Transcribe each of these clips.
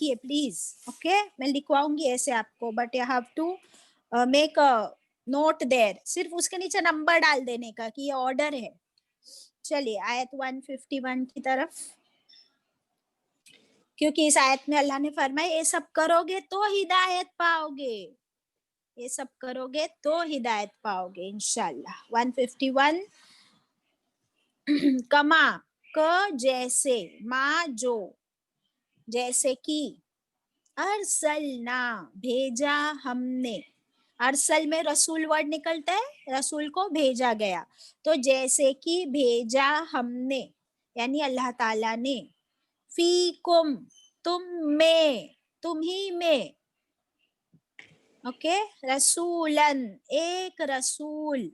रखिए please, okay? मैं लिखवाऊंगी ऐसे आपको, but you have to make a note there, सिर्फ उसके नीचे नंबर डाल देने का कि ये ऑर्डर है। चलिए आयत 151 की तरफ, क्योंकि इस आयत में अल्लाह ने फरमाया ये सब करोगे तो हिदायत पाओगे, ये सब करोगे तो हिदायत पाओगे इंशाल्लाह। 151 कमा क जैसे, मा जो, जैसे कि, अरसलना भेजा हमने, अरसल में रसूल वर्ड निकलता है, रसूल को भेजा गया, तो जैसे कि भेजा हमने यानी अल्लाह ताला ने, फीकुम तुम में, तुम ही में, ओके, रसूलन एक रसूल,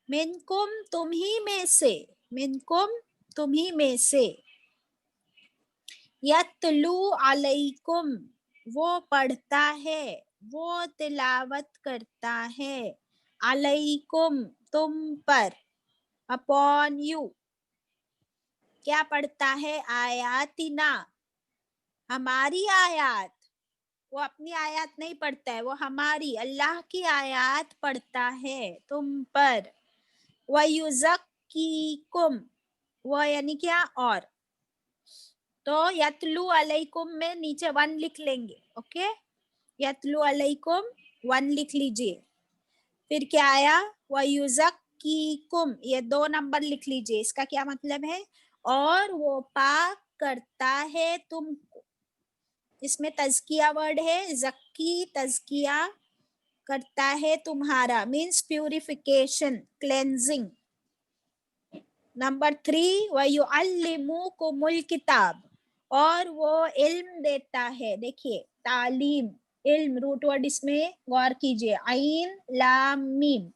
मिनकुम तुम ही में से, मिनकुम तुम ही में से, यतलू अलैकुम वो पढ़ता है, वो तिलावत करता है, अलैकुम तुम पर, अपॉन यू, क्या पढ़ता है, आयातिना हमारी आयात, वो अपनी आयत नहीं पढ़ता है, वो हमारी अल्लाह की आयत पढ़ता है तुम पर, वयुज़क्कीकुम वो यानी क्या, और, तो यतलू अलैकुम में नीचे 1 लिख लेंगे, ओके? यतलू अलैकुम 1 लिख लीजिए, फिर क्या आया, वयुज़क्कीकुम ये 2 नंबर लिख लीजिए, इसका क्या मतलब है, और वो पाक करता है तुमको, इसमें तज़किया वर्ड है, ज़क्की तज़किया करता है तुम्हारा, मीन्स प्यूरिफिकेशन, क्लेंजिंग। नंबर 3 वयुअल्लिमुकुमुल किताब, और वो इल्म देता है, देखिए तालीम, इल्म रूट वर्ड इसमें गौर कीजिए, आइन लाम मीम,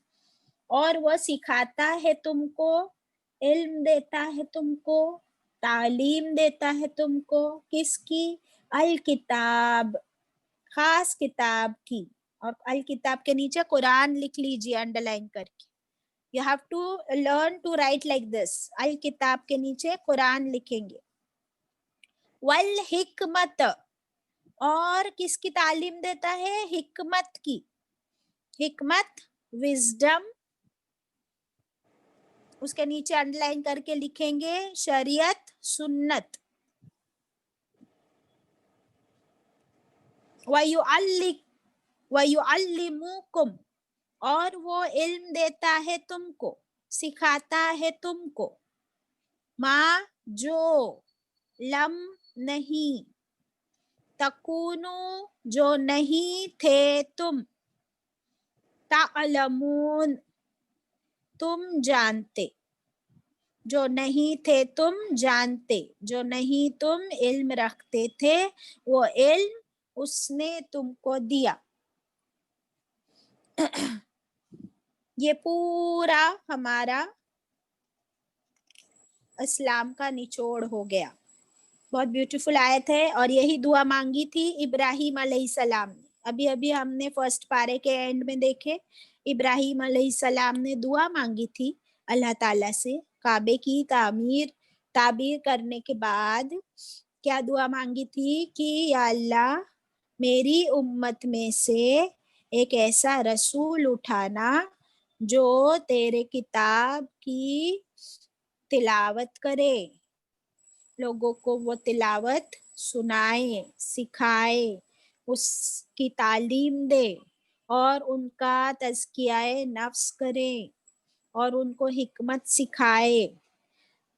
और वो सिखाता है तुमको, इल्म देता है तुमको, तालीम देता है तुमको, किसकी, अल किताब खास किताब की, और अल किताब के नीचे कुरान लिख लीजिए अंडरलाइन करके, you have to learn to write like this, अल किताब के नीचे कुरान लिखेंगे। वल हिकमत, और किसकी तालीम देता है, हिकमत की, हिकमत विजडम, उसके नीचे अंडरलाइन करके लिखेंगे शरीयत सुन्नत। वयुअल्लिमुकुम, और वो इल्म देता है तुमको, सिखाता है तुमको, मा जो, लम नहीं, तकूनु जो नहीं थे तुम, ताअलमून तुम जानते, जो नहीं थे तुम जानते, जो नहीं तुम इल्म रखते थे वो इल्म उसने तुमको दिया। ये पूरा हमारा इस्लाम का निचोड़ हो गया। बहुत ब्यूटीफुल आयत है, और यही दुआ मांगी थी इब्राहिम अलैहिस्सलाम ने। अभी अभी हमने फर्स्ट पारे के एंड में देखे, इब्राहिम अलैहिस्सलाम ने दुआ मांगी थी अल्लाह ताला से, काबे की ताबीर करने के बाद क्या दुआ मांगी थी कि या अल्लाह मेरी उम्मत में से एक ऐसा रसूल उठाना जो तेरे किताब की तिलावत करे, लोगों को वो तिलावत सुनाए, सिखाए, उसकी तालीम दे, और उनका तज़कियाए नफ्स करे, और उनको हिकमत सिखाए।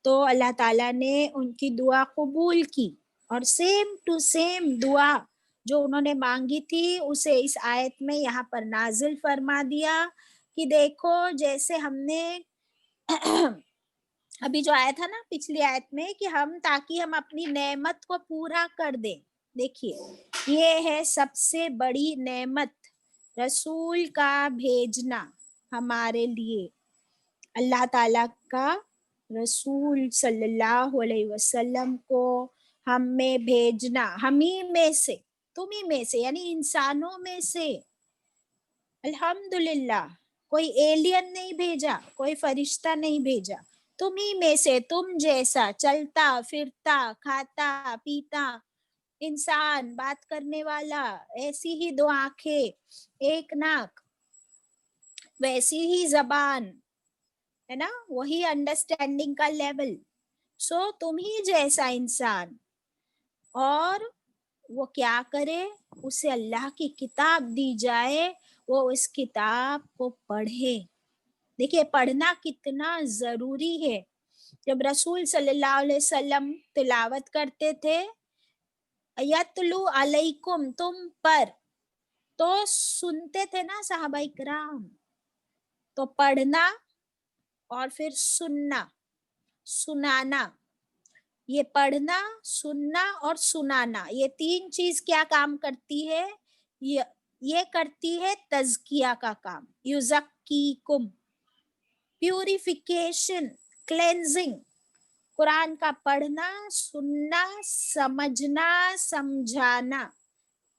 तो अल्लाह ताला ने उनकी दुआ कबूल की, और सेम टू सेम दुआ जो उन्होंने मांगी थी उसे इस आयत में यहाँ पर नाजिल फरमा दिया कि देखो जैसे हमने अभी जो आया था ना पिछली आयत में कि हम, ताकि हम अपनी नेमत को पूरा कर दें, देखिए ये है सबसे बड़ी नेमत, रसूल का भेजना हमारे लिए, अल्लाह ताला का रसूल सल्लल्लाहु अलैहि वसल्लम को हम में भेजना, हम ही में से, तुम ही में से, यानी इंसानों में से, अल्हम्दुलिल्लाह, कोई एलियन नहीं भेजा, कोई फरिश्ता नहीं भेजा, तुम ही में से, तुम जैसा चलता फिरता खाता पीता इंसान, बात करने वाला, ऐसी ही 2 आंखें, एक नाक, वैसी ही जबान, है ना, वही अंडरस्टैंडिंग का लेवल. सो तुम ही जैसा इंसान. और वो क्या करे, उसे अल्लाह की किताब दी जाए, वो इस किताब को पढ़े. देखिए पढ़ना कितना जरूरी है. जब रसूल सल्लल्लाहु अलैहि वसल्लम तिलावत करते थे, यतलु अलैकुम, तुम पर, तो सुनते थे ना साहबा इकराम. तो पढ़ना और फिर सुनना, सुनाना, ये पढ़ना, सुनना और सुनाना, ये 3 चीज क्या काम करती है, ये करती है तज़किया का काम. युज़क्कीकुम, प्यूरिफिकेशन, क्लेंजिंग. कुरान का पढ़ना, सुनना, समझना, समझाना,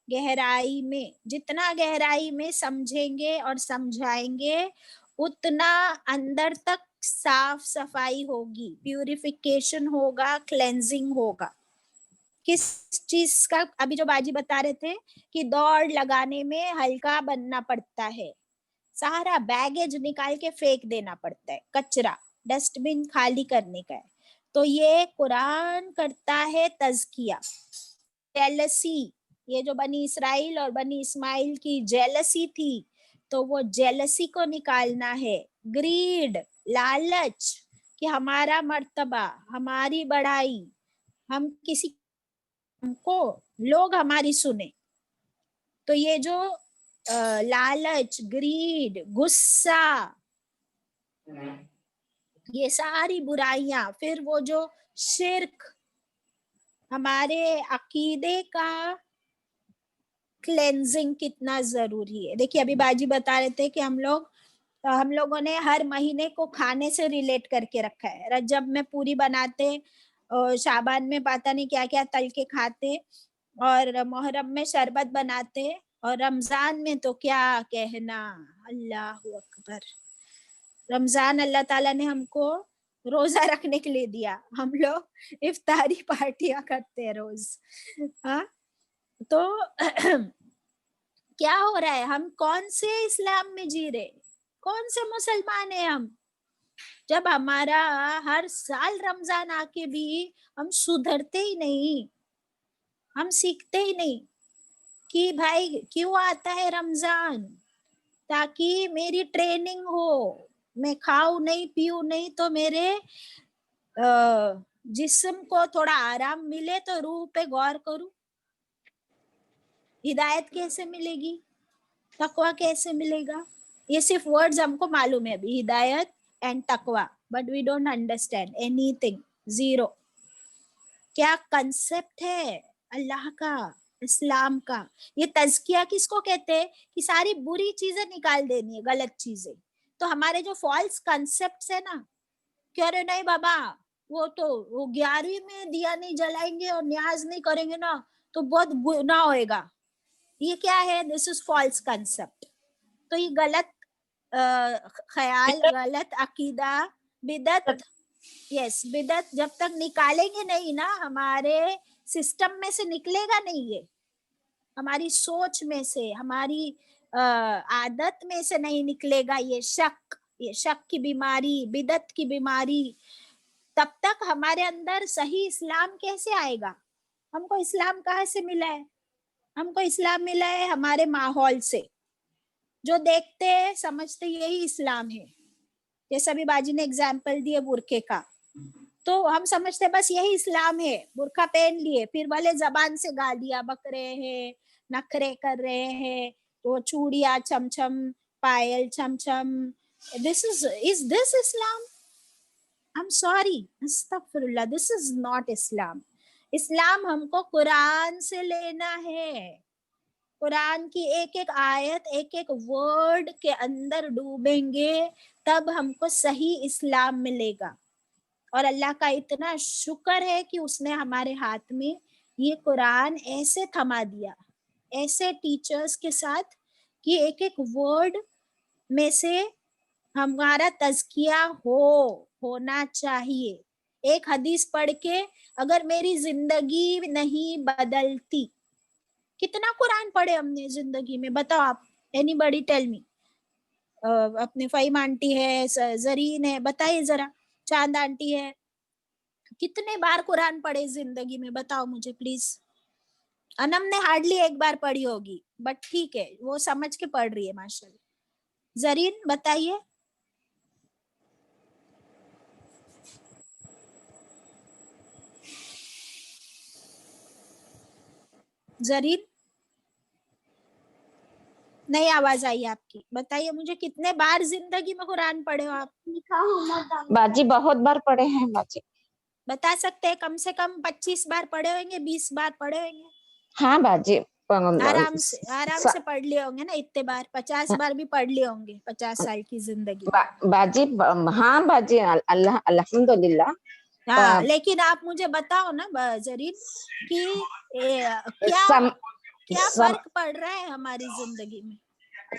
गहराई में, जितना गहराई में समझेंगे और समझाएंगे उतना अंदर तक साफ सफाई होगी, प्यूरिफिकेशन होगा, क्लेंजिंग होगा. किस चीज का, अभी जो बाजी बता रहे थे कि दौड़ लगाने में हल्का बनना पड़ता है, सारा बैगेज निकाल के फेंक देना पड़ता है, कचरा डस्टबिन खाली करने का है. तो ये कुरान करता है तज़किया. जेलसी, ये जो बनी इसराइल और बनी इस्माइल की जेलसी थी, तो वो जेलसी को निकालना है. ग्रीड, लालच, कि हमारा मर्तबा, हमारी बढ़ाई, हम किसी, हमको लोग हमारी सुने. तो ये जो लालच, ग्रीड, गुस्सा, ये सारी बुराइयां, फिर वो जो शिर्क, हमारे अकीदे का क्लेंजिंग कितना जरूरी है. देखिए अभी बाजी बता रहे थे कि हम लोगों ने हर महीने को खाने से रिलेट करके रखा है. रजब में पूरी बनाते, शाबान में पता नहीं क्या क्या तल के खाते, और मुहर्रम में शरबत बनाते, और रमजान में तो क्या कहना, अल्लाह अकबर. रमजान अल्लाह ताला ने हमको रोजा रखने के लिए दिया, हम लोग इफ्तारी पार्टियां करते हैं रोज. हाँ, तो क्या हो रहा है, हम कौन से इस्लाम में जी रहे, कौन से मुसलमान है हम, जब हमारा हर साल रमजान आके भी हम सुधरते ही नहीं, हम सीखते ही नहीं कि भाई क्यों आता है रमजान, ताकि मेरी ट्रेनिंग हो, मैं खाऊं नहीं पीऊं नहीं तो मेरे जिस्म को थोड़ा आराम मिले, तो रूह पे गौर करूं. हिदायत कैसे मिलेगी, तकवा कैसे मिलेगा. ये सिर्फ वर्ड्स हमको मालूम है अभी, हिदायत एंड तकवा, but we don't understand anything, zero. क्या कंसेप्ट है अल्लाह का, इस्लाम का. ये तज़किया किसको कहते हैं, कि सारी बुरी चीजें निकाल देनी है, गलत चीजें. तो हमारे जो फॉल्स कंसेप्ट्स है ना, कि अरे नहीं बाबा, वो 11वीं में दिया नहीं जलाएंगे और न्याज नहीं करेंगे ना तो बहुत गुनाह होएगा. ये क्या है, दिस इज फॉल्स कंसेप्ट. तो ये गलत ख्याल, गलत अकीदा, बिदत. यस, बिदत जब तक निकालेंगे नहीं ना, हमारे सिस्टम में से निकलेगा नहीं, ये हमारी सोच में से, हमारी आदत में से नहीं निकलेगा. ये शक की बीमारी, बिदत की बीमारी, तब तक हमारे अंदर सही इस्लाम कैसे आएगा. हमको इस्लाम कहाँ से मिला है, हमको इस्लाम मिला है हमारे माहौल से, जो देखते हैं समझते यही इस्लाम है. जैसे अभी बाजी ने एग्जाम्पल दिए बुरके का, तो हम समझते बस यही इस्लाम है, बुरखा पहन लिए, फिर भले जबान से गालियां बक रहे हैं, नखरे कर रहे हैं, तो चूड़िया छमछम, पायल छमछम, this is this Islam. I am sorry, अस्तगफिरुल्लाह, दिस इज नॉट इस्लाम. इस्लाम हमको कुरान से लेना है. कुरान की एक एक आयत, एक एक वर्ड के अंदर डूबेंगे, तब हमको सही इस्लाम मिलेगा. और अल्लाह का इतना शुक्र है कि उसने हमारे हाथ में ये कुरान ऐसे थमा दिया, ऐसे टीचर्स के साथ, कि एक एक वर्ड में से हमारा तज़किया होना चाहिए. एक हदीस पढ़ के अगर मेरी जिंदगी नहीं बदलती, कितना कुरान पढ़े हमने जिंदगी में, बताओ आप, एनीबॉडी टेल मी। अपने फहीम आंटी है, जरीन है, बताइए जरा, चांद आंटी है, कितने बार कुरान पढ़े जिंदगी में, बताओ मुझे प्लीज। अनम ने हार्डली एक बार पढ़ी होगी, बट ठीक है, वो समझ के पढ़ रही है माशाल्लाह। जरीन बताइए। जरीन, नहीं आवाज आई आपकी, बताइए मुझे कितने बार जिंदगी में कुरान पढ़े हो आप? बाजी बहुत बार पढ़े हैं बाजी। बता सकते हैं, कम से कम 25 बार पढ़े होंगे, 20 बार पढ़े होंगे। हाँ बाजी, आराम से पढ़ लिए होंगे ना इतने बार, 50 बार भी पढ़ लिए होंगे 50 साल की जिंदगी। बाजी हाँ बाजी, अल्लाह अल्हम्दुलिल्लाह। हाँ, लेकिन आप मुझे बताओ ना जरीन कि क्या फर्क पड़ रहा है हमारी जिंदगी में?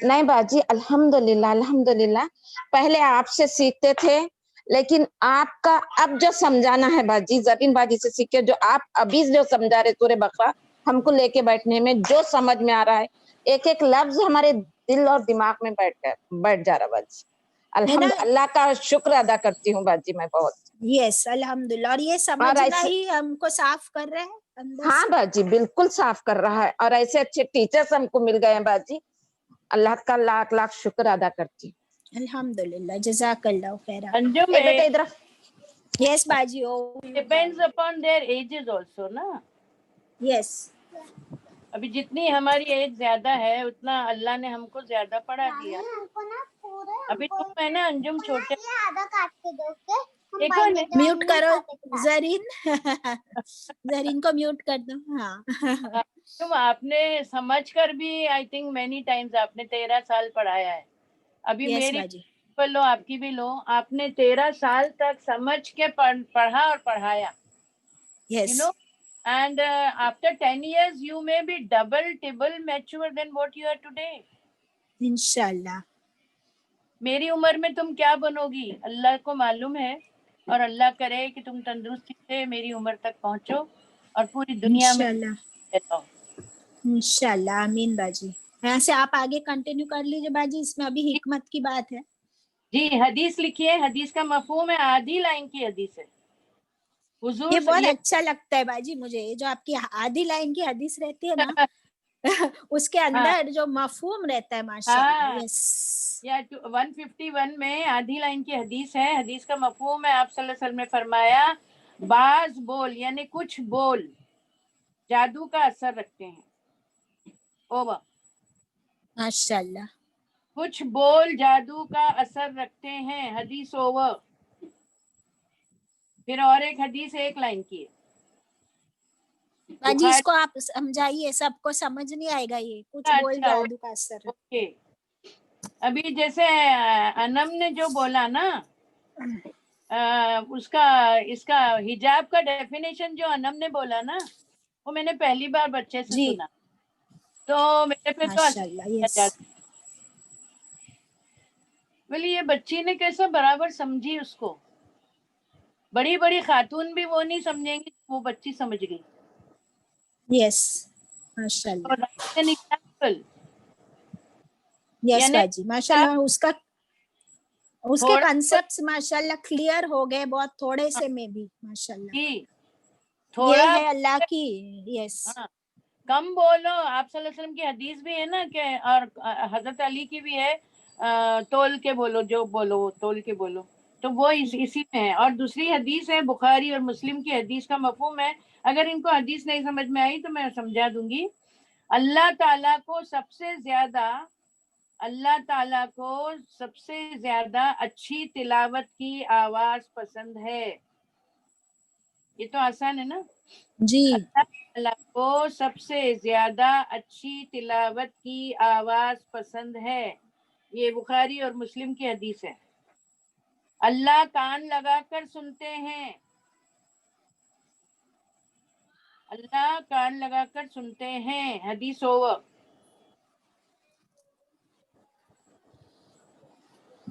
नहीं बाजी, अल्हम्दुलिल्लाह अल्हम्दुलिल्लाह। पहले आपसे सीखते थे, लेकिन आपका अब जो समझाना है बाजी, जरीन बाजी से सीखे, जो आप अभी जो समझा रहे सूरह बकरा, हमको लेके बैठने में जो समझ में आ रहा है, एक एक लफ्ज हमारे दिल और दिमाग में बैठ जा रहा बाजी। अल्लाह का शुक्र अदा करती हूँ बाजी मैं बहुत। यस अल्हम्दुलिल्लाह। और ये समझना ही हमको साफ कर रहे हैं अंदर हाँ से। बाजी, बिल्कुल साफ कर रहा है, और ऐसे अच्छे टीचर्स हमको मिल गए हैं बाजी, अल्लाह का लाख लाख शुक्र अदा करती हूँ। अल्हम्दुलिल्लाह, जज़ाकल्लाह खैरा। अंजुम बेटा इधर। यस बाजी, depends upon their edges also ना। यस, अभी जितनी हमारी एज ज्यादा है उतना अल्लाह ने हमको ज्यादा पढ़ा दिया। अभी तो मैं ना अंजुम छोटे, म्यूट करो जरीन। जरीन को म्यूट कर दो। हाँ तुम आपने समझ कर भी आई थिंक मेनी टाइम्स आपने 13 साल पढ़ाया है। अभी yes, मेरी बाजी। लो, आपकी भी लो, आपने 13 साल तक समझ के पढ़ा और पढ़ाया। yes. You know, and after 10 years you may be double triple mature than what you are today. इंशाल्लाह। मेरी उम्र में तुम क्या बनोगी अल्लाह को मालूम है, और अल्लाह करे कि तुम तंदुरुस्ती से मेरी उम्र तक पहुंचो और पूरी दुनिया में इंशाल्लाह। आमीन बाजी। यहाँ से आप आगे कंटिन्यू कर लीजिए बाजी, इसमें अभी हिकमत की बात है। जी, हदीस लिखिए, हदीस का मफहूम है, आधी लाइन की हदीस है। ये बहुत अच्छा लगता है बाजी मुझे, जो आपकी आधी लाइन की हदीस रहती है ना, उसके अंदर जो मफहूम रहता है माशाल्लाह। यस, या 151 में आधी लाइन की हदीस है, हदीस का मफहूम है, आप सल्लल्लाहु अलैहि वसल्लम ने फरमाया, बाज बोल यानी कुछ बोल जादू का असर रखते हैं। ओवर माशाल्लाह। कुछ बोल जादू का असर रखते हैं, हदीस ओवर। फिर और एक हदीस एक लाइन की है बाजी, इसको आप समझाइए, सबको समझ नहीं आएगा ये कुछ बोल जादू का असर। ओके, अभी जैसे अनम ने जो बोला ना, उसका इसका हिजाब का डेफिनेशन जो अनम ने बोला ना, वो मैंने पहली बार बच्चे से सुना, तो मेरे पे तो बोली ये बच्ची ने कैसे बराबर समझी उसको। बड़ी बड़ी खातून भी वो नहीं समझेंगी, वो बच्ची समझ गई। यस माशाल्लाह। एग्जाम्पल, यस बाजी माशाल्लाह, उसके कॉन्सेप्ट्स माशाल्लाह क्लियर हो गए बहुत थोड़े से में भी माशाल्लाह। ये है अल्लाह की। यस, कम बोलो। आप सल्लल्लाहु अलैहि वसल्लम की हदीस भी है ना कि, और हजरत अली की भी है, तोल के बोलो, जो बोलो तोल के बोलो, तो वो इसी में है। और दूसरी हदीस है बुखारी और मुस्लिम की हदीस का मफहूम है, अगर इनको हदीस नहीं समझ में आई तो मैं समझा दूंगी। अल्लाह ताला को सबसे ज्यादा अच्छी तिलावत की आवाज पसंद है। ये तो आसान है ना जी। अल्लाह को सबसे ज्यादा अच्छी तिलावत की आवाज पसंद है, ये बुखारी और मुस्लिम की हदीस है। अल्लाह कान लगाकर सुनते हैं, अल्लाह कान लगाकर सुनते हैं, हदीस ओवर।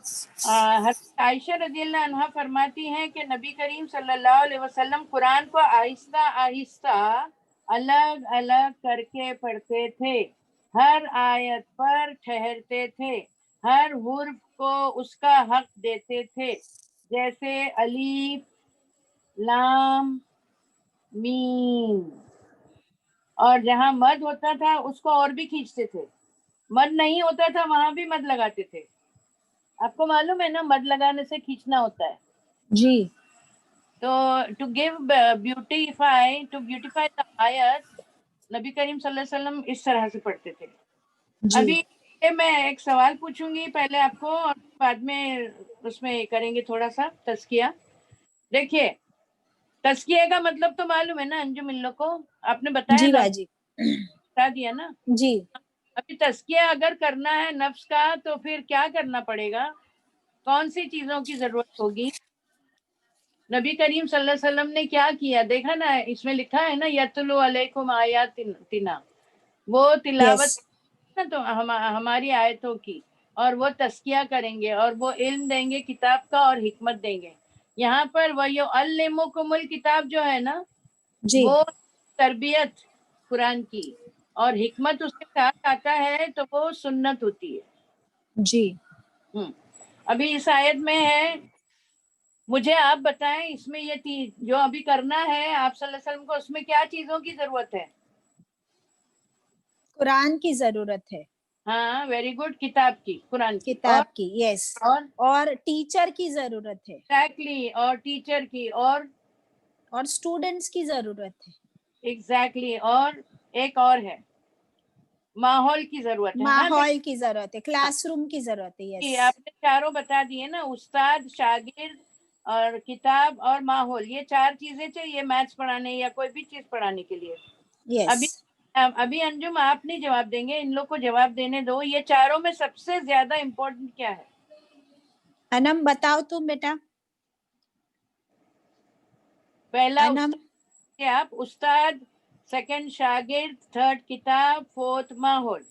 حضرت عائشہ رضی اللہ عنہا فرماتی ہیں کہ نبی کریم صلی اللہ علیہ وسلم قرآن کو آہستہ آہستہ الگ الگ کر کے پڑھتے تھے، ہر آیت پر ٹھہرتے تھے، ہر حرف کو اس کا حق دیتے تھے، جیسے الف، لام، میم، اور جہاں مد ہوتا تھا اس کو اور بھی کھینچتے تھے، مد نہیں ہوتا تھا وہاں بھی مد لگاتے تھے. آپ کو معلوم ہے نا مد لگانے سے کھینچنا ہوتا ہے. جی. تو ٹو گیو بیوٹیفائی دا آیت، نبی کریم صلی اللہ علیہ وسلم اس طرح سے پڑھتے تھے. جی. ابھی میں ایک سوال پوچھوں گی پہلے آپ کو، اور بعد میں اس میں کریں گے تھوڑا سا تزکیہ. دیکھیے تزکیہ کا مطلب تو معلوم ہے نا انجم ان لوگ کو، آپ نے بتایا جی نا، باجی. بتا دیا نا. جی. ابھی تزکیہ اگر کرنا ہے نفس کا تو پھر کیا کرنا پڑے گا، کون سی چیزوں کی ضرورت ہوگی؟ نبی کریم صلی اللہ علیہ وسلم نے کیا کیا دیکھا نا، اس میں لکھا ہے نا یتلو علیکم آیاتنا، وہ تلاوت یس. نا تو ہماری آیتوں کی، اور وہ تزکیہ کریں گے اور وہ علم دیں گے کتاب کا اور حکمت دیں گے. یہاں پر وَيُعَلِّمُكُمُ الْكِتاب جو ہے نا جی. وہ تربیت قرآن کی، اور حکمت اس کے ساتھ آتا ہے تو وہ سنت ہوتی ہے. جی. ابھی اس آیت میں ہے، مجھے آپ بتائیں اس میں یہ جو ابھی کرنا ہے آپ صلی اللہ علیہ وسلم کو، اس میں کیا چیزوں کی ضرورت ہے؟ قرآن کی ضرورت ہے. ہاں ویری گڈ، کتاب کی، قرآن کی، کتاب کی. یس. اور اور ٹیچر کی ضرورت ہے. ایگزیکٹلی، اور ٹیچر کی، اور اسٹوڈنٹس کی ضرورت ہے. ایگزیکٹلی، اور ایک اور ہے ماحول کی ضرورت ہے. ہاں ماحول کی ضرورت ہے، کلاس روم کی ضرورت ہے. یس. آپ نے چاروں بتا دیے نا، استاد، شاگرد اور کتاب اور ماحول، یہ چار چیزیں چاہیے میتھس پڑھانے یا کوئی بھی چیز پڑھانے کے لیے. یس. ابھی انجم آپ نہیں جواب دیں گے، ان لوگ کو جواب دینے دو. یہ چاروں میں سب سے زیادہ امپورٹنٹ کیا ہے؟ انم بتاؤ تم بیٹا. پہلا انم. آپ استاد، سیکنڈ شاگرد، تھرڈ کتاب، فورتھ ماحول.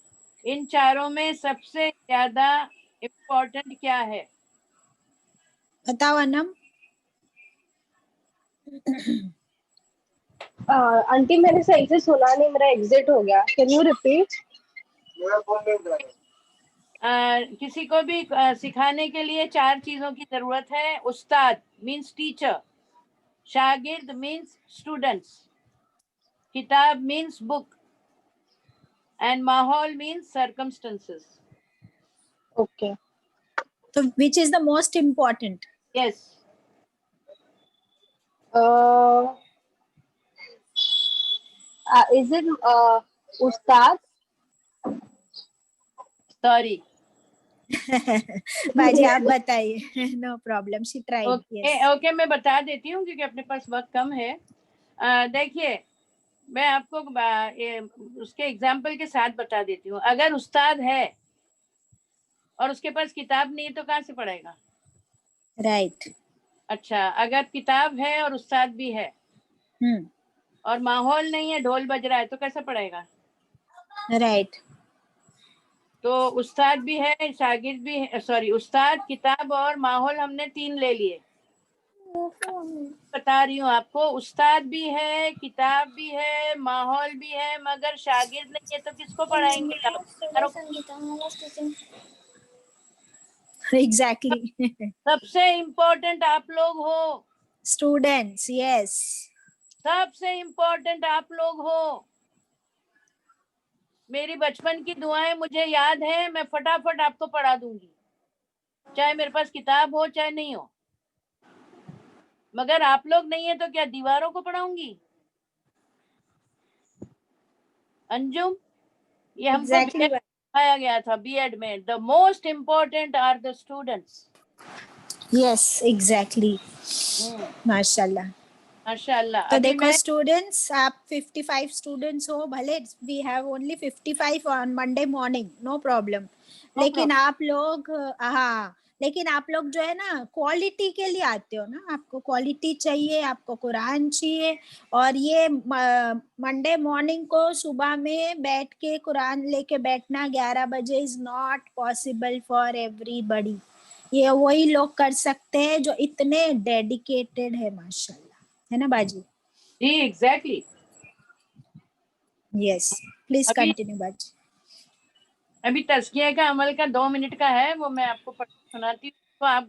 ان چاروں میں سب سے زیادہ امپورٹنٹ کیا ہے؟ بتاؤ انم. آنٹی میں نے صحیح سے سنا نہیں، میرا ایگزٹ ہو گیا. Can you repeat? کسی کو بھی سکھانے کے لیے چار چیزوں کی ضرورت ہے. استاد مینس ٹیچر، شاگرد مینس اسٹوڈنٹس، کتاب مینس بک، اینڈ ماحول مینس سرکمسٹنسز. اوکے. تو which is the most important? Yes. Is it استاد؟ سوری. باجی آپ بتائیے. No problem. She tried. Yes. Okay میں بتا دیتی ہوں کیونکہ اپنے پاس وقت کم ہے. دیکھیے میں آپ کو اس کے ایگزامپل کے ساتھ بتا دیتی ہوں. اگر استاد ہے اور اس کے پاس کتاب نہیں ہے تو کہاں سے پڑھے گا؟ رائٹ. اچھا اگر کتاب ہے اور استاد بھی ہے اور ماحول نہیں ہے، ڈھول بج رہا ہے، تو کیسے پڑھے گا؟ رائٹ. تو استاد بھی ہے، شاگرد بھی ہے، سوری استاد، کتاب اور ماحول، ہم نے تین لے لیے. بتا رہی ہوں آپ کو، استاد بھی ہے، کتاب بھی ہے، ماحول بھی ہے، مگر شاگرد نہیں ہے تو کس کو پڑھائیں گے آپ؟ ایگزیکٹلی. سب سے امپورٹنٹ آپ لوگ ہو، اسٹوڈینٹس. یس. سب سے امپورٹنٹ آپ لوگ ہو. میری بچپن کی دعائیں مجھے یاد ہے، میں فٹافٹ آپ کو پڑھا دوں گی، چاہے میرے پاس کتاب ہو چاہے نہیں ہو. مگر آپ لوگ نہیں ہے تو کیا دیواروں کو پڑھاؤں گی؟ انجم یہ ہم کو ایگزیکٹلی. بتایا گیا تھا بی ایڈ میں، the most important are the students. Yes. Exactly. ماشاء اللہ. ماشاء اللہ. تو ابھی دیکھو میں اسٹوڈینٹس، آپ 55 اسٹوڈینٹس ہو، بھلے we have only 55 on Monday morning, no problem. لیکن آپ لوگ، ہاں لیکن آپ لوگ جو ہے نا کوالٹی کے لیے آتے ہو نا، آپ کو کوالٹی چاہیے، آپ کو قرآن چاہیے. اور یہ منڈے مارننگ کو صبح میں بیٹھ کے قرآن لے کے بیٹھنا 11 بجے is not possible for everybody. ये वही लोग कर सकते हैं जो इतने डेडिकेटेड है माशाल्लाह, है ना बाजी? जी एग्जैक्टली। यस, प्लीज अभी कंटिन्यू बाजी। अभी तज़किया का अमल का 2 मिनट का है, वो मैं आपको पढ़ सुनाती हूँ। तो आप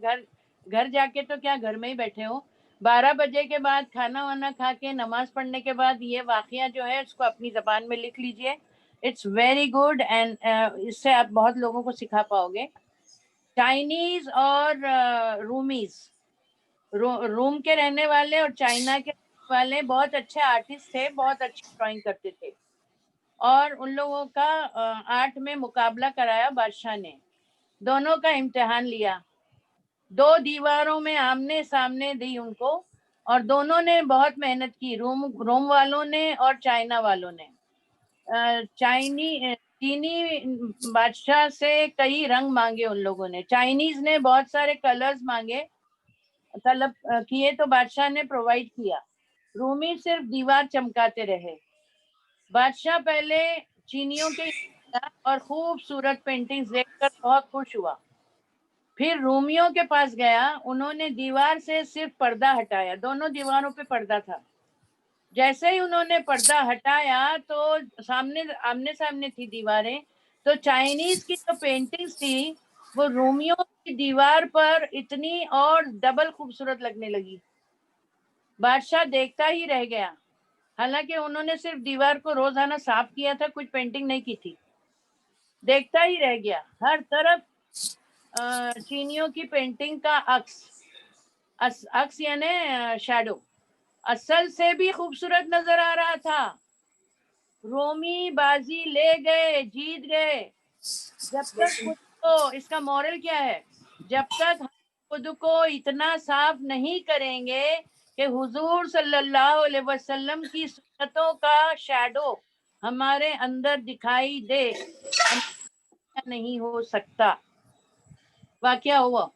घर जाके तो क्या घर में ही बैठे हो, 12 बजे के बाद खाना वाना खा के नमाज पढ़ने के बाद ये वाकया जो है उसको अपनी जबान में लिख लीजिए। इट्स वेरी गुड एंड इससे आप बहुत लोगों को सिखा पाओगे। चाइनीज और रूमीज, रूम के रहने वाले और चाइना के रहने वाले बहुत अच्छे आर्टिस्ट थे, बहुत अच्छी ड्राइंग करते थे, और उन लोगों का आर्ट में मुकाबला कराया बादशाह ने। दोनों का इम्तिहान लिया, 2 दीवारों में आमने सामने दी उनको, और दोनों ने बहुत मेहनत की, रोम वालों ने और चाइना वालों ने। चीनी बादशाह से कई रंग मांगे उन लोगों ने, चाइनीज ने बहुत सारे कलर्स मांगे, तलब किए तो बादशाह ने प्रोवाइड किया। रूमी सिर्फ दीवार चमकाते रहे। बादशाह पहले चीनियों के और खूबसूरत पेंटिंग्स देखकर बहुत खुश हुआ, फिर रोमियो के पास गया, उन्होंने दीवार से सिर्फ पर्दा हटाया, दोनों दीवारों पे पर्दा था। जैसे ही उन्होंने पर्दा हटाया तो सामने आमने सामने थी दीवारें, तो चाइनीज की जो पेंटिंग्स थी वो रोमियो की दीवार पर इतनी और डबल खूबसूरत लगने लगी। बादशाह देखता ही रह गया, हालांकि उन्होंने सिर्फ दीवार को रोजाना साफ किया था, कुछ पेंटिंग नहीं की थी। देखता ही रह गया, हर तरफ चीनियों की पेंटिंग का अक्स यानी शैडो असल से भी खूबसूरत नजर आ रहा था। रोमी बाजी ले गए, जीत गए। जब तक खुद को, इसका मॉरल क्या है, जब तक हम खुद को इतना साफ नहीं करेंगे कि हुजूर सल्लल्लाहु अलैहि वसल्लम की सुन्नतों का शैडो हमारे अंदर दिखाई दे, हम नहीं हो सकता। वाकया हुआ।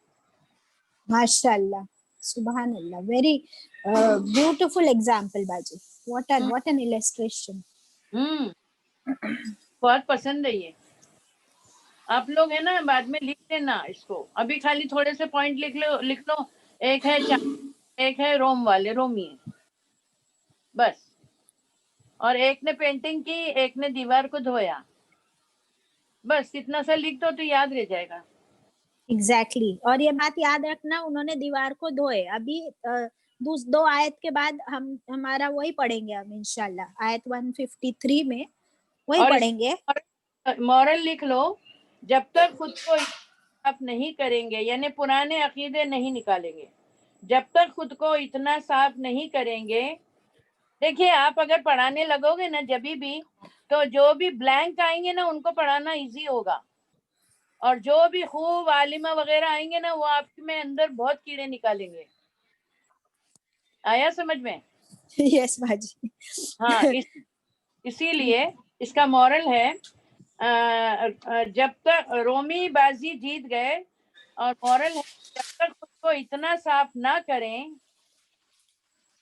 माशाल्लाह, सुभान अल्लाह, वेरी ब्यूटीफुल एग्जांपल बाजी। what an illustration। बहुत पसंद है ये। आप लोग है ना बाद में लिख लेना इसको, अभी खाली थोड़े से पॉइंट लिख लो। एक है एक है रोम वाले, रोमी है बस, और एक ने पेंटिंग की, एक ने दीवार को धोया, बस इतना सा लिख दो तो याद रह जाएगा। एग्जैक्टली और ये बात याद रखना, उन्होंने दीवार को धोए। अभी 2 आयत के बाद हमारा वही पढ़ेंगे हम इंशाल्लाह, आयत 153 में वही और पढ़ेंगे। मॉरल लिख लो, जब तक खुद को आप नहीं करेंगे, यानी पुराने अकीदे नहीं निकालेंगे, जब तक खुद को इतना साफ नहीं करेंगे। देखिए आप अगर पढ़ाने लगोगे ना जब भी, तो जो भी ब्लैंक आएंगे ना उनको पढ़ाना इजी होगा, और जो भी खूब आलिमा वगैरह आएंगे ना वो आपके में अंदर बहुत कीड़े निकालेंगे। आया समझ में? यस बाजी। हाँ, इसीलिए इसका मॉरल है, जब तक रोमी बाजी जीत गए, और मॉरल है जब तक खुद को इतना साफ ना करें,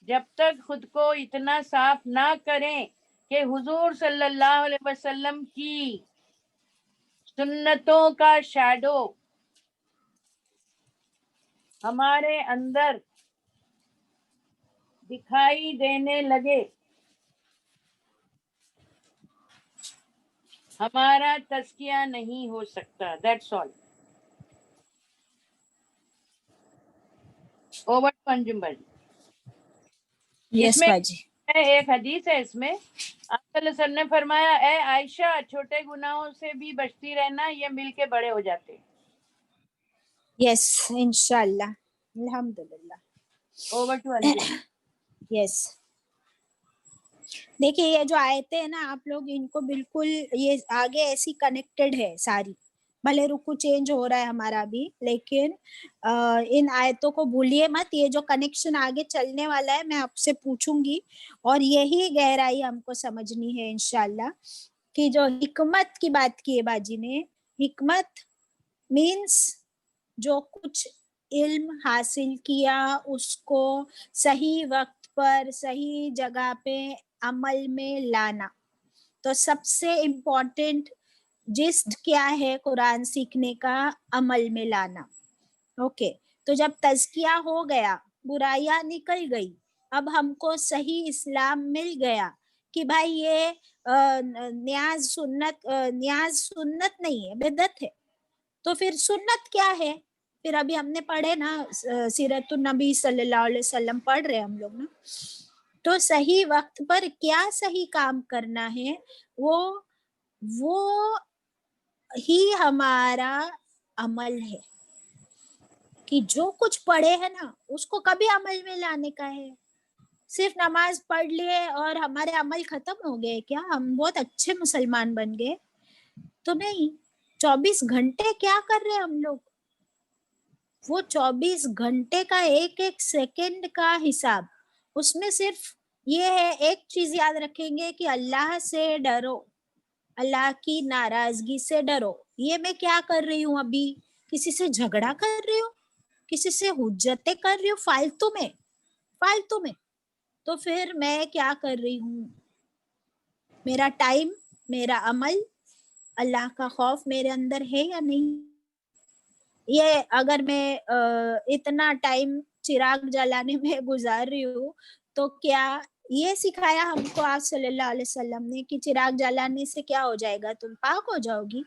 जब तक खुद को इतना साफ ना करें कि हुजूर सल्लल्लाहु अलैहि वसल्लम की सुन्नतों का शैडो हमारे अंदर दिखाई देने लगे, हमारा तज़किया नहीं हो सकता। That's all. Over to Anjum भाई। यस इसमें बाजी। एक हदीस है, इसमें आप सल्लल्लाहु अलैहि वसल्लम ने फरमाया, ए आयशा छोटे गुनाहों से भी बचती रहना, ये मिलके बड़े हो जाते। यस इंशाल्लाह, अल्हम्दुलिल्लाह। Over to Anjum. यस देखिए, ये जो आयतें हैं ना, आप लोग इनको बिल्कुल, ये आगे ऐसी कनेक्टेड है सारी, भले रुकू चेंज हो रहा है हमारा भी, लेकिन इन आयतों को भूलिए मत। ये जो कनेक्शन आगे चलने वाला है मैं आपसे पूछूंगी, और यही गहराई हमको समझनी है इंशाल्लाह। कि जो हिकमत की बात की है बाजी ने, हिकमत मीन्स जो कुछ इल्म हासिल किया उसको सही वक्त पर सही जगह पे अमल में लाना। तो सबसे इम्पोर्टेंट जिस्ट क्या है कुरान सीखने का? अमल में लाना। ओके, तो जब तज़किया हो गया, बुराइयां निकल गई, अब हमको सही इस्लाम मिल गया कि भाई ये न्याज सुन्नत नहीं है, बिदअत है। तो फिर सुन्नत क्या है? फिर अभी हमने पढ़े ना, सीरतुन नबी सल्लल्लाहु अलैहि वसल्लम पढ़ रहे हम लोग ना। तो सही वक्त पर क्या सही काम करना है, वो ही हमारा अमल है, कि जो कुछ पढ़े है ना उसको कभी अमल में लाने का है। सिर्फ नमाज पढ़ लिए और हमारे अमल खत्म हो गए क्या, हम बहुत अच्छे मुसलमान बन गए? तो नहीं, 24 घंटे क्या कर रहे हैं हम लोग, वो 24 घंटे का एक एक सेकंड का हिसाब। उसमें सिर्फ ये है, एक चीज याद रखेंगे कि अल्लाह से डरो, अल्लाह की नाराजगी से डरो। ये मैं क्या कर रही हूँ अभी? किसी से झगड़ा कर रही हूँ, किसी से हुज्जतें कर रही हूँ फालतू में। तो फिर मैं क्या कर रही हूँ? मेरा टाइम, मेरा अमल, अल्लाह का खौफ मेरे अंदर है या नहीं? ये अगर मैं इतना टाइम चिराग जलाने में गुजार रही हूँ, तो क्या ये सिखाया हमको आप सल्लल्लाहु अलैहि वसल्लम ने कि चिराग जलाने से क्या हो जाएगा, तुम पाक हो जाओगी?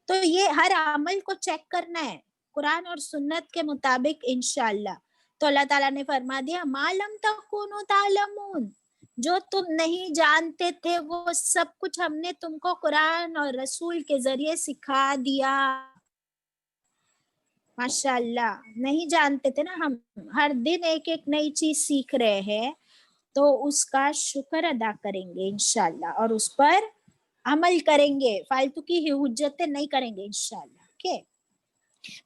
तो ये हर अमल को चेक करना है कुरान और सुन्नत के मुताबिक इंशाअल्लाह। तो अल्लाह ताला ने फरमा दिया, मालम तकुनु तालमून, जो तुम नहीं जानते थे वो सब कुछ हमने तुमको कुरान और रसूल के जरिए सिखा दिया। माशाअल्लाह, नहीं जानते थे ना हम, हर दिन एक एक नई चीज सीख रहे हैं, तो उसका शुक्र अदा करेंगे इंशाअल्लाह और उस पर अमल करेंगे, फालतू की हुज्जतें नहीं करेंगे इंशाअल्लाह। ओके,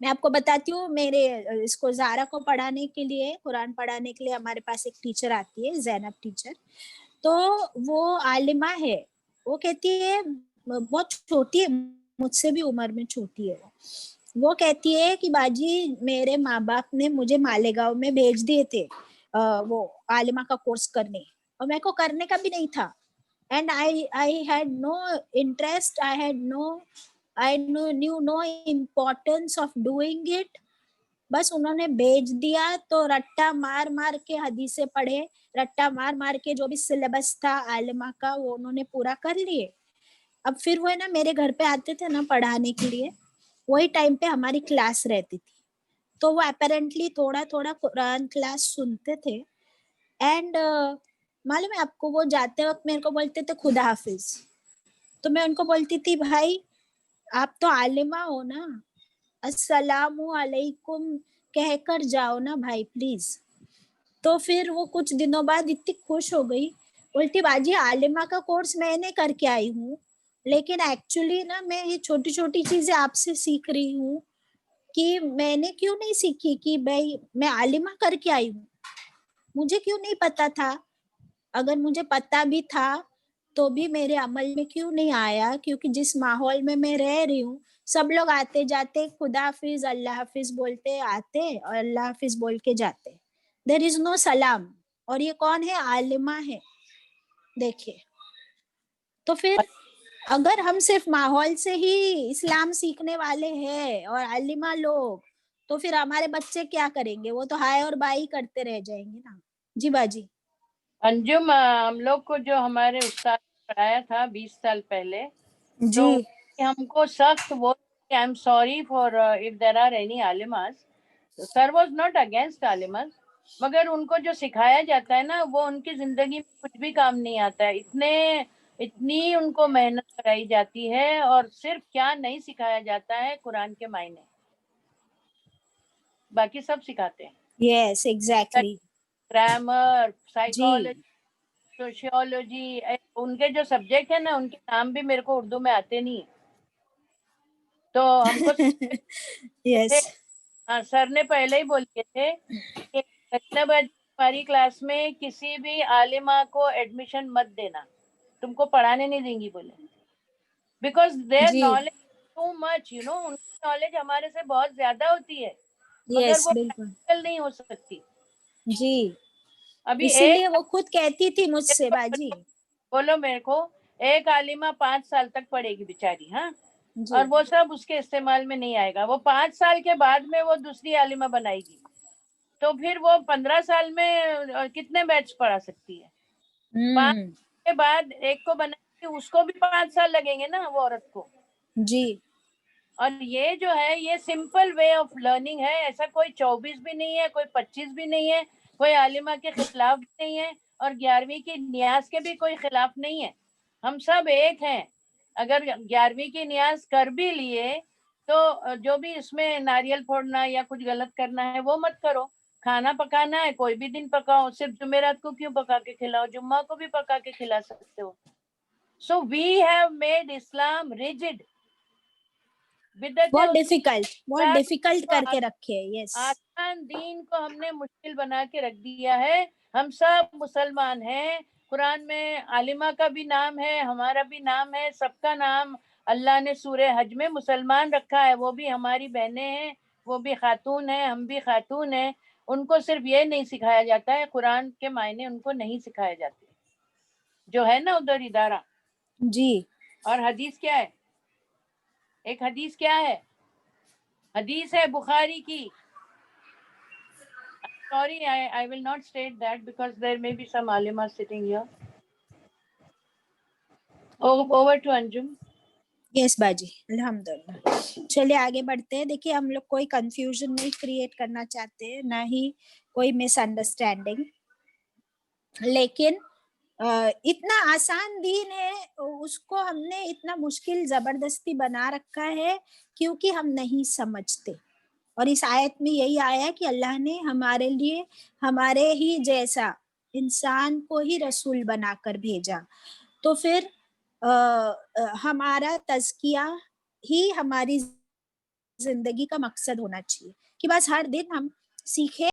मैं आपको बताती हूँ, मेरे इसको ज़ारा को पढ़ाने के लिए, कुरान पढ़ाने के लिए हमारे पास एक टीचर आती है, ज़ैनब टीचर। तो वो आलिमा है, वो कहती है, बहुत छोटी है, मुझसे भी उम्र में छोटी है। वो कहती है कि बाजी मेरे माँ बाप ने मुझे मालेगांव में भेज दिए थे वो आलिमा का कोर्स करने, और मेरे को करने का भी नहीं था। And I had no interest, I knew no importance of doing it. बस उन्होंने भेज दिया, तो रट्टा मार मार के हदीसें पढ़े, रट्टा मार मार के जो भी सिलेबस था आलिमा का वो उन्होंने पूरा कर लिए। अब फिर वो है ना मेरे घर पे आते थे ना पढ़ाने के लिए, वही टाइम पे हमारी क्लास रहती थी, तो वो अपेरेंटली थोड़ा थोड़ा कुरान क्लास सुनते थे। एंड मालूम है आपको, वो जाते वक्त मेरे को बोलते थे खुदा हाफिज। तो मैं उनको बोलती थी, भाई आप तो आलिमा हो ना, अस्सलामु अलैकुम कहकर जाओ ना भाई प्लीज। तो फिर वो कुछ दिनों बाद इतनी खुश हो गई, बोलती बाजी आलिमा का कोर्स मैंने करके आई हूँ, लेकिन एक्चुअली ना मैं ये छोटी छोटी चीजें आपसे सीख रही हूँ कि मैंने क्यों नहीं सीखी, कि भाई मैं आलिमा करके आई हूँ, मुझे क्यों नहीं पता था? अगर मुझे पता भी था तो भी मेरे अमल में क्यों नहीं आया? क्योंकि जिस माहौल में मैं रह रही हूँ, सब लोग आते जाते खुदा हाफिज अल्लाह हाफिज बोलते आते और अल्लाह हाफिज बोल के जाते, देयर इज नो सलाम। और ये कौन है? आलिमा है। देखिए, तो फिर अगर हम सिर्फ माहौल से ही इस्लाम सीखने वाले हैं और आलिमा लोग, तो फिर हमारे बच्चे क्या करेंगे? वो तो हाय और बाई करते रह जाएंगे ना। जी बाजी। अंजुम, हम लोग को जो हमारे उस्ताद ने पढ़ाया था 20 साल पहले, तो जी हमको सख्त वो, I am sorry for if there are any आलिमास, सर वाज नॉट अगेंस्ट आलिमास, मगर उनको जो सिखाया जाता है ना वो उनकी जिंदगी में कुछ भी काम नहीं आता है। इतनी उनको मेहनत कराई जाती है, और सिर्फ क्या नहीं सिखाया जाता है, कुरान के मायने, बाकी सब सिखाते हैं। Yes exactly. ग्रामर, जी साइकोलॉजी, सोशियोलॉजी, उनके जो सब्जेक्ट है ना उनके नाम भी मेरे को उर्दू में आते नहीं, तो हमको थे। यस हाँ, सर ने पहले ही बोल दिए थे कि हमारी क्लास में किसी भी आलिमा को एडमिशन मत देना, तुमको पढ़ाने नहीं देंगी बोले, बिकॉज देयर जी knowledge too much, you know, उनकी नॉलेज हमारे से बहुत ज्यादा होती है, मगर यस वो बिल्कुल। प्रैक्टिकल नहीं हो सकती। जी, अभी इसीलिए एक वो खुद कहती थी मुझसे, बाजी। बोलो मेरे को, एक आलिमा 5 साल तक पढ़ेगी बेचारी, हाँ, जी और वो सब उसके इस्तेमाल में नहीं आएगा। वो 5 साल के बाद में वो दूसरी आलिमा बनाएगी, तो फिर वो 15 साल में कितने बैच पढ़ा सकती है? 5 हम्म के बाद एक को बनाएगी, उसको भी 5 साल लगेंगे ना वो औरत को। जी और ये जो है ये सिंपल वे ऑफ लर्निंग है, ऐसा कोई 24 भी नहीं है, कोई 25 भी नहीं है, कोई आलिमा के खिलाफ भी नहीं है, और 11वीं की नियाज के भी कोई खिलाफ नहीं है। हम सब एक हैं। अगर 11वीं की नियाज कर भी लिए तो जो भी इसमें नारियल फोड़ना या कुछ गलत करना है वो मत करो। खाना पकाना है कोई भी दिन पकाओ, सिर्फ जुमेरात को क्यों पका के खिलाओ, जुम्मा को भी पका के खिला सकते हो। So we have made Islam rigid. बहुत डिफिकल्ट को करके रखे है। यस आसान दीन को हमने मुश्किल बना के रख दिया है। हम सब मुसलमान हैं, कुरान में आलिमा का भी नाम है, हमारा भी नाम है, सबका नाम अल्लाह ने सूरे हज में मुसलमान रखा है। वो भी हमारी बहनें हैं, वो भी खातून है, हम भी खातून हैं। उनको सिर्फ ये नहीं सिखाया जाता है, कुरान के मायने उनको नहीं सिखाए जाते, जो है ना उधर इदारा। जी और हदीस क्या है? एक हदीस क्या है? हदीस है बुखारी की। Sorry, I will not state that because there may be some alimas sitting here. Over to Anjum. Yes बाजी, अल्हम्दुलिल्लाह। चलिए आगे बढ़ते हैं। देखिए हम लोग कोई कंफ्यूजन नहीं क्रिएट करना चाहते, ना ही कोई मिसअंडरस्टैंडिंग, लेकिन इतना आसान दीन है, उसको हमने इतना मुश्किल जबरदस्ती बना रखा है क्योंकि हम नहीं समझते। और इस आयत में यही आया कि अल्लाह ने हमारे लिए हमारे ही जैसा इंसान को ही रसूल बनाकर भेजा। तो फिर हमारा तज़किया ही हमारी जिंदगी का मकसद होना चाहिए कि बस हर दिन हम सीखे